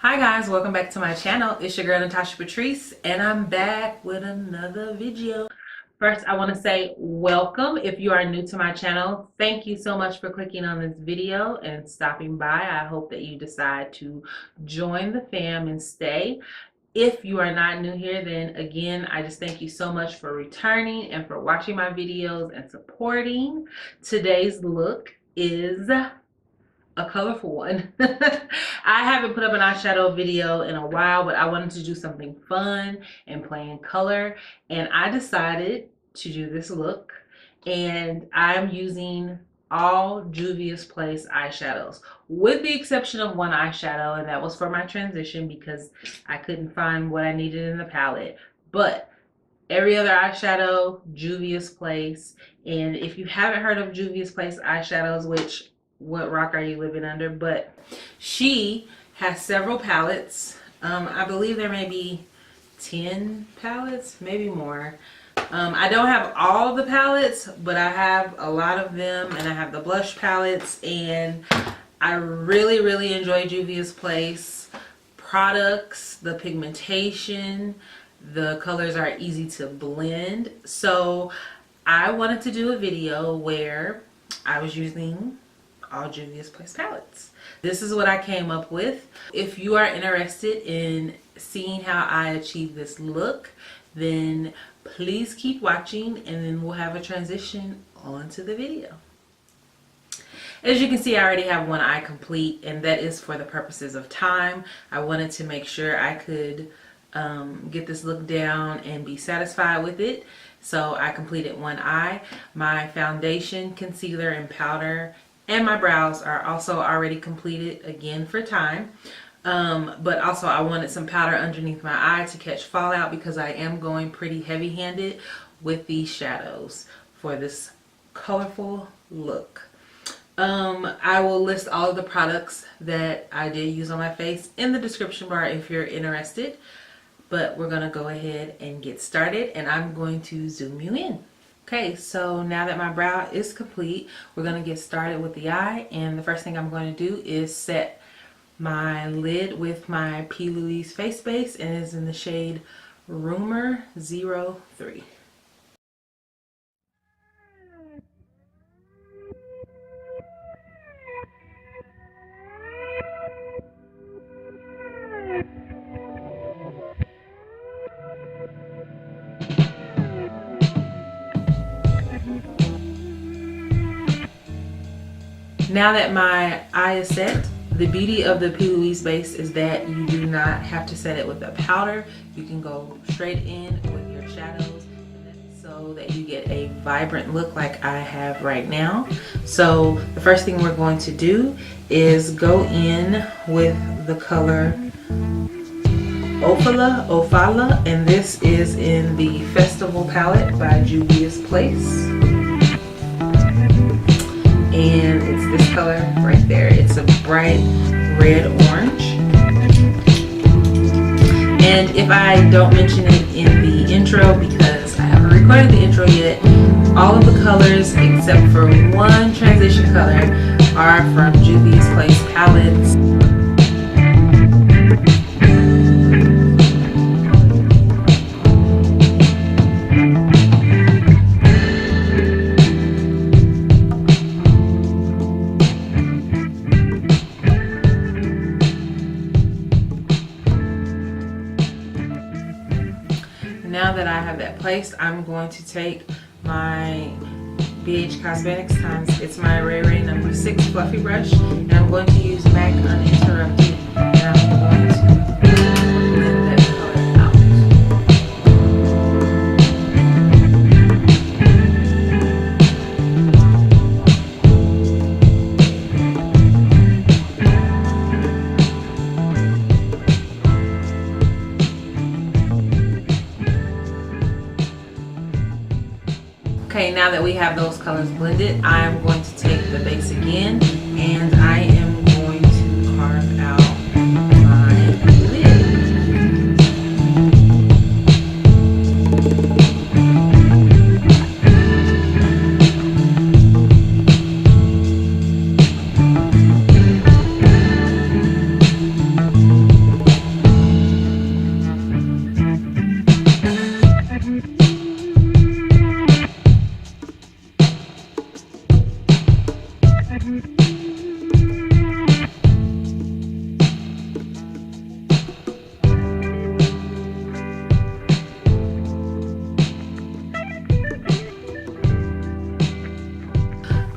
Hi guys, welcome back to my channel. It's your girl Natasha Patrice and I'm back with another video. First, I want to say welcome if you are new to my channel. Thank you so much for clicking on this video and stopping by. I hope that you decide to join the fam and stay. If you are not new here, then again, I just thank you so much for returning and for watching my videos and supporting. Today's look is a colorful one. I haven't put up an eyeshadow video in a while, but I wanted to do something fun and play in color, and I decided to do this look, and I'm using all Juvia's Place eyeshadows with the exception of one eyeshadow, and that was for my transition because I couldn't find what I needed in the palette. But every other eyeshadow, Juvia's Place. And if you haven't heard of Juvia's Place eyeshadows, which what rock are you living under, but she has several palettes. I believe there may be 10 palettes, maybe more. I don't have all the palettes, but I have a lot of them, and I have the blush palettes, and I really enjoy Juvia's Place products. The pigmentation, the colors are easy to blend. So I wanted to do a video where I was using all Juvia's Place palettes. This is what I came up with. If you are interested in seeing how I achieve this look, then please keep watching, and then we'll have a transition onto the video. As you can see, I already have one eye complete, and that is for the purposes of time. I wanted to make sure I could get this look down and be satisfied with it. So I completed one eye. My foundation, concealer, and powder and my brows are also already completed, again for time. But also I wanted some powder underneath my eye to catch fallout because I am going pretty heavy-handed with these shadows for this colorful look. I will list all of the products that I did use on my face in the description bar if you're interested. But we're going to go ahead and get started, and I'm going to zoom you in. Okay, so now that my brow is complete, we're going to get started with the eye, and the first thing I'm going to do is set my lid with my p.louise face base, and it's in the shade Rumor 03. Now that my eye is set, the beauty of the p.louise base is that you do not have to set it with a powder. You can go straight in with your shadows so that you get a vibrant look like I have right now. So the first thing we're going to do is go in with the color Ophala, and this is in the Festival palette by Juvia's Place. And it's this color right there. It's a bright red orange. And if I don't mention it in the intro because I haven't recorded the intro yet, all of the colors except for one transition color are from Juvia's Place palettes. Now that I have that placed, I'm going to take my BH Cosmetics times It's My Ray Ray number 6 fluffy brush, and I'm going to use MAC Uninterrupted, and I'm going to blend that color out. Okay, now that we have those colors blended, I am going to take the base again, and I am going to carve out my lid.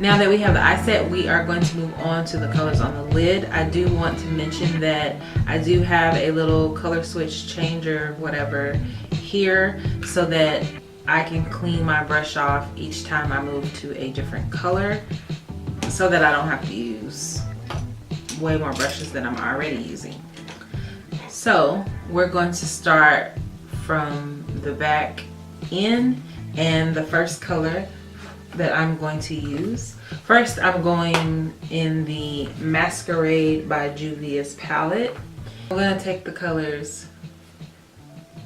Now that we have the eye set, we are going to move on to the colors on the lid. I do want to mention that I do have a little color switch changer, whatever, here so that I can clean my brush off each time I move to a different color so that I don't have to use way more brushes than I'm already using. So we're going to start from the back in, and the first color that I'm going to use. First, I'm going in the Masquerade by Juvias palette. I'm going to take the colors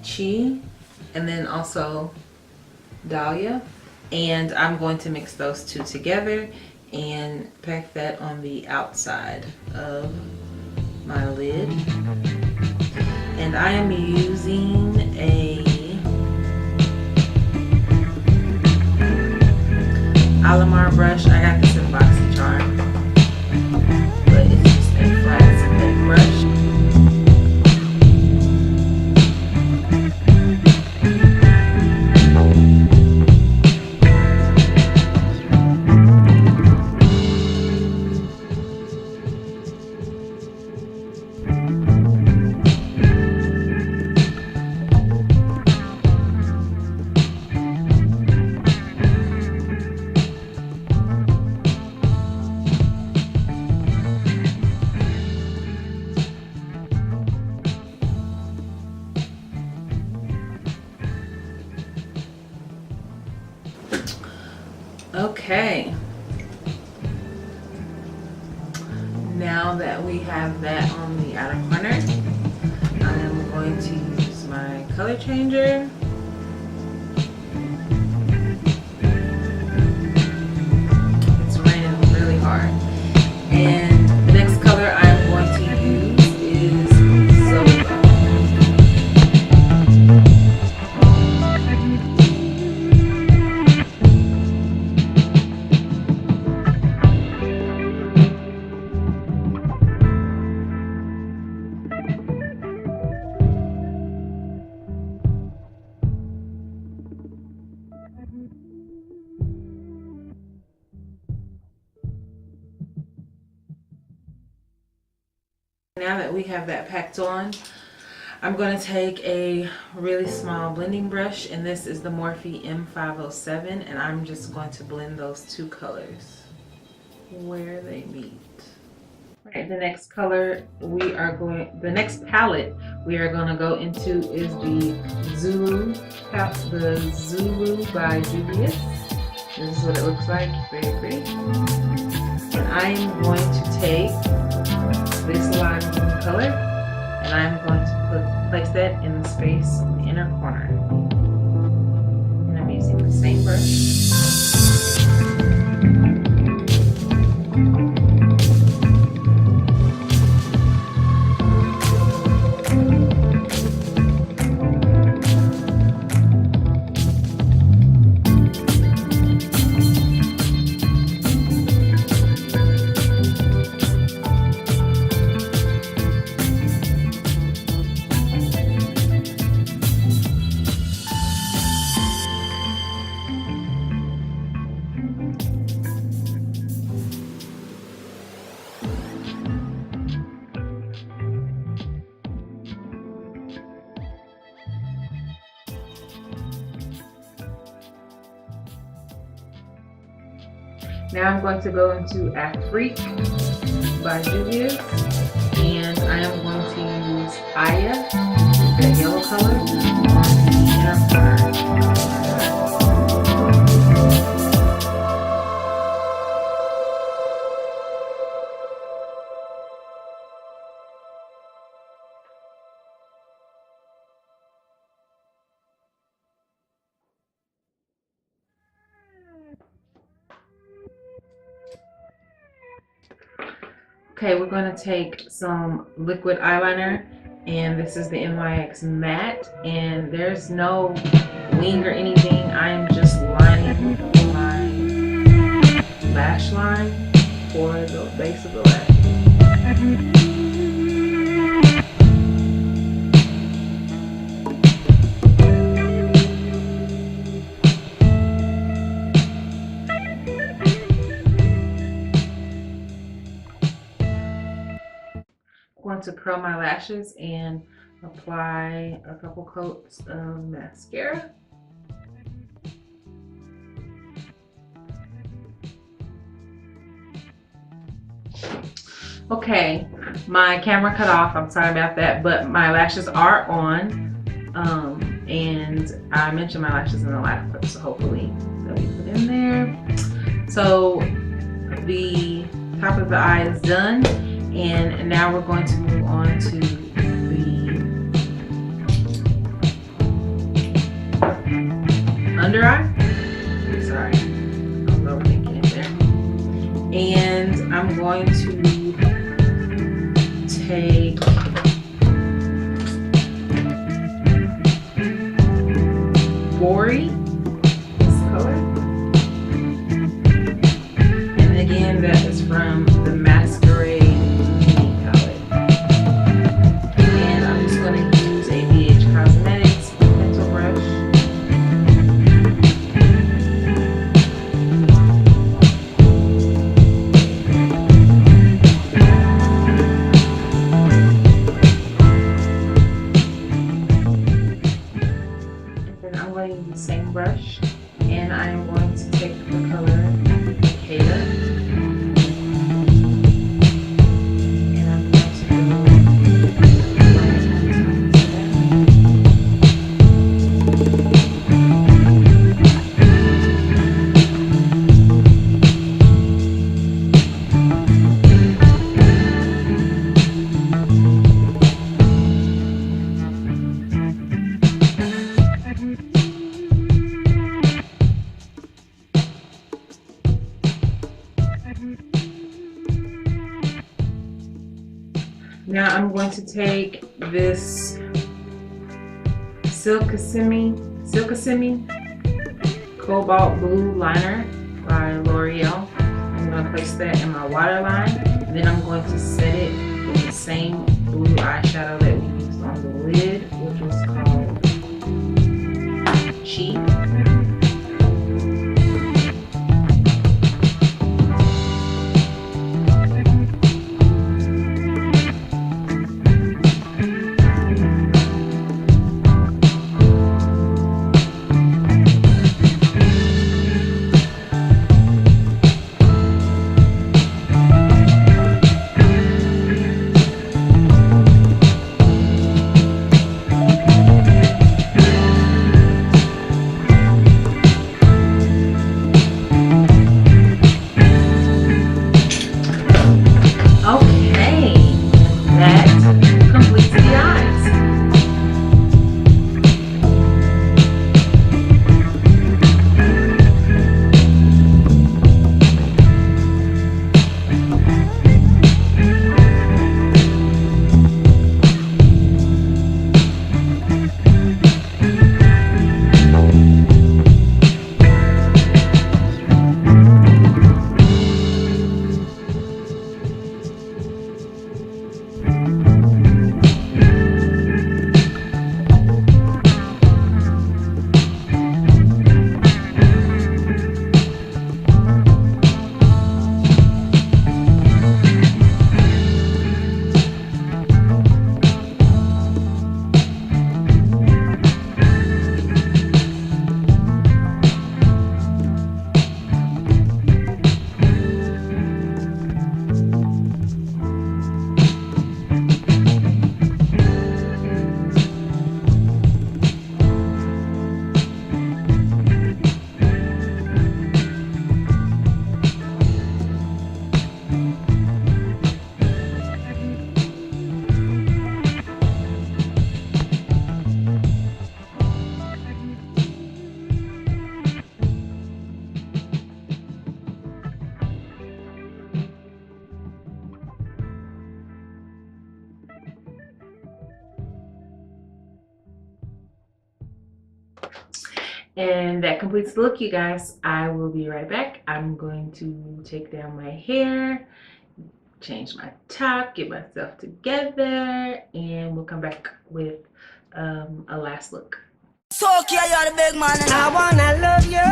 Chi and then also Dahlia, and I'm going to mix those two together and pack that on the outside of my lid. And I am using a Alamar brush. I got this in BoxyCharm, but it's just a flat synthetic brush. Okay, now that we have that on the outer corner, I am going to use my color changer. It's raining really hard. And the next color I'm going to use is Soda. Now that we have that packed on, I'm going to take a really small blending brush, and this is the Morphe M507, and I'm just going to blend those two colors where they meet. Alright, the next palette we are going to go into is the Zulu by Juvias. This is what it looks like, very pretty. And I am going to take this lime green color, and I'm going to place that in the space in the inner corner. And I'm using the same brush. Now I'm going to go into Afrique by Juvias, and I am going to use Aya, that yellow color, on the inner corner. Okay, we're going to take some liquid eyeliner, and this is the NYX Matte, and there's no wing or anything. I am just lining my lash line for the base of the lash. going to curl my lashes and apply a couple coats of mascara. Okay, my camera cut off. I'm sorry about that, but my lashes are on. And I mentioned my lashes in the last clip, so hopefully they'll be put in there. So the top of the eye is done, and now we're going to move on to the under eye. Sorry, I was overthinking it there. And I'm going to take Gory, this color, and again that is from the Masquerade palette, and I'm just going to use a BH Cosmetics pencil brush. The same brush, and I am going to take the color Kata, and I'm going to go right on top of Now I'm going to take this Silkissimi Cobalt Blue Liner by L'Oreal. I'm going to place that in my waterline, and then I'm going to set it with the same blue eyeshadow that we used on the lid, which was called Cheap. And that completes the look, you guys. I will be right back. I'm going to take down my hair, change my top, get myself together, and we'll come back with a last look. So you're the big man, and I wanna love you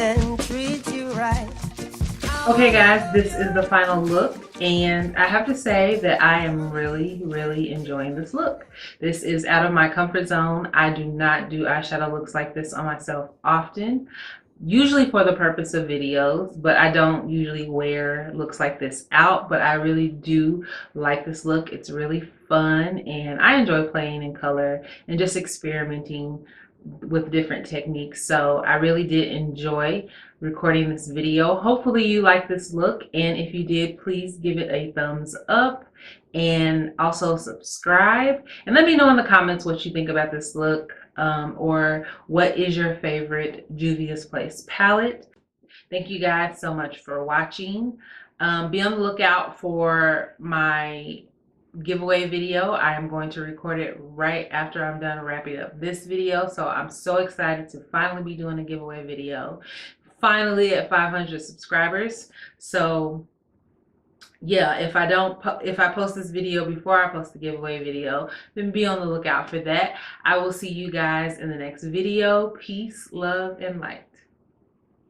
and treat you right. I Okay guys, this is the final look and I have to say that I am really enjoying this look. This is out of my comfort zone. I do not do eyeshadow looks like this on myself often, usually for the purpose of videos, but I don't usually wear looks like this out, but I really do like this look. It's really fun and I enjoy playing in color and just experimenting with different techniques. So I really did enjoy recording this video. Hopefully you like this look, and if you did, please give it a thumbs up and also subscribe, and let me know in the comments what you think about this look, or what is your favorite Juvia's Place palette. Thank you guys so much for watching. Be on the lookout for my giveaway video. I am going to record it right after I'm done wrapping up this video, so I'm so excited to finally be doing a giveaway video, finally at 500 subscribers. So yeah, if I post this video before I post the giveaway video, then be on the lookout for that. I will see you guys in the next video. Peace, love, and light.